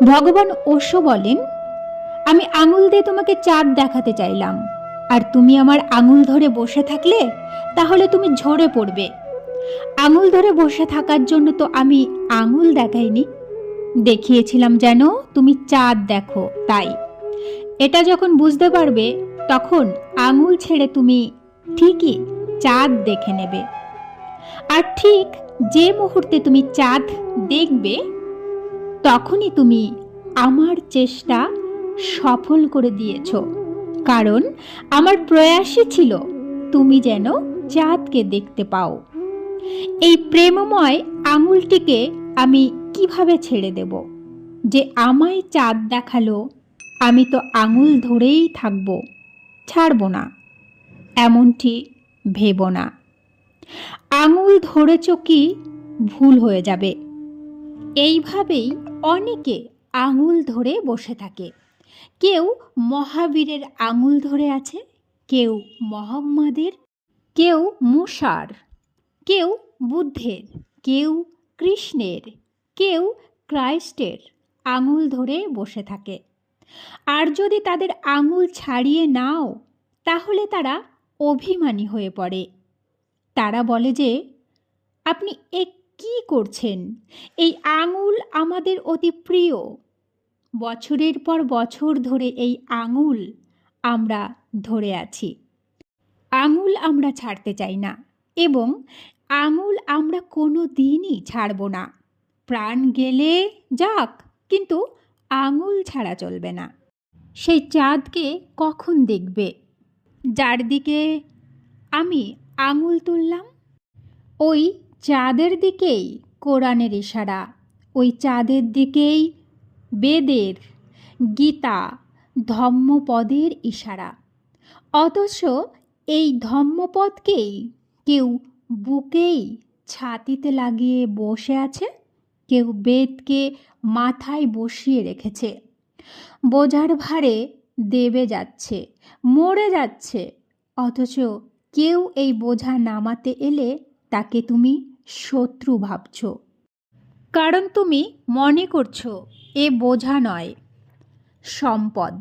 ভগবান ওশো বলেন, আমি আঙুল দিয়ে তোমাকে চাঁদ দেখাতে চাইলাম, আর তুমি আমার আঙুল ধরে বসে থাকলে তাহলে তুমি ঝরে পড়বে। আঙুল ধরে বসে থাকার জন্য তো আমি আঙুল দেখাইনি, দেখিয়েছিলাম যেন তুমি চাঁদ দেখো। তাই এটা যখন বুঝতে পারবে, তখন আঙুল ছেড়ে তুমি ঠিকই চাঁদ দেখে নেবে। আর ঠিক যে মুহূর্তে তুমি চাঁদ দেখবে, তখনই তুমি আমার চেষ্টা সফল করে দিয়েছ। কারণ আমার প্রয়াসই ছিল তুমি যেন চাঁদকে দেখতে পাও। এই প্রেমময় আঙুলটিকে আমি কিভাবে ছেড়ে দেব? যে আমায় চাঁদ দেখালো, আমি তো আঙুল ধরেই থাকব, ছাড়ব না, এমনটি ভেবো না। আঙুল ধরেছ কি ভুল হয়ে যাবে। এইভাবেই অনেকে আঙুল ধরে বসে থাকে। কেউ মহাবীরের আঙুল ধরে আছে, কেউ মোহাম্মদের, কেউ মুসার, কেউ বুদ্ধের, কেউ কৃষ্ণের, কেউ ক্রাইস্টের আঙুল ধরে বসে থাকে। আর যদি তাদের আঙুল ছাড়িয়ে নাও, তাহলে তারা অভিমানী হয়ে পড়ে। তারা বলে যে, আপনি কি করছেন? এই আঙুল আমাদের অতি প্রিয়। বছরের পর বছর ধরে এই আঙুল আমরা ধরে আছি। আঙুল আমরা ছাড়তে চাই না, এবং আঙুল আমরা কোনো দিনই ছাড়ব না। প্রাণ গেলে যাক, কিন্তু আঙুল ছাড়া চলবে না। সেই চাঁদকে কখন দেখবে যার দিকে আমি আঙুল তুললাম? ওই চাঁদের দিকেই কোরআনের ইশারা, ওই চাঁদের দিকেই বেদের, গীতা, ধম্মপদের ইশারা। অথচ এই ধম্মপদকেই কেউ বুকেই ছাতিতে লাগিয়ে বসে আছে, কেউ বেদকে মাথায় বসিয়ে রেখেছে। বোঝার ভারে দেবে যাচ্ছে, মরে যাচ্ছে। অথচ কেউ এই বোঝা নামাতে এলে তাকে তুমি শত্রু ভাবছ। কারণ তুমি মনে করছো এ বোঝা নয়, সম্পদ।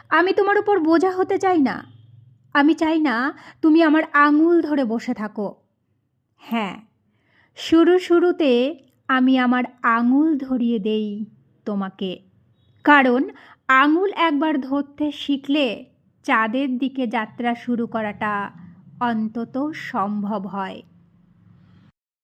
আমি তোমার উপর বোঝা হতে চাই না। আমি চাই না তুমি আমার আঙুল ধরে বসে থাকো। হ্যাঁ, শুরুতে আমি আমার আঙুল ধরিয়ে দেই তোমাকে। কারণ আঙুল একবার ধরতে শিখলে চাঁদের দিকে যাত্রা শুরু করাটা অন্তত সম্ভব হয়।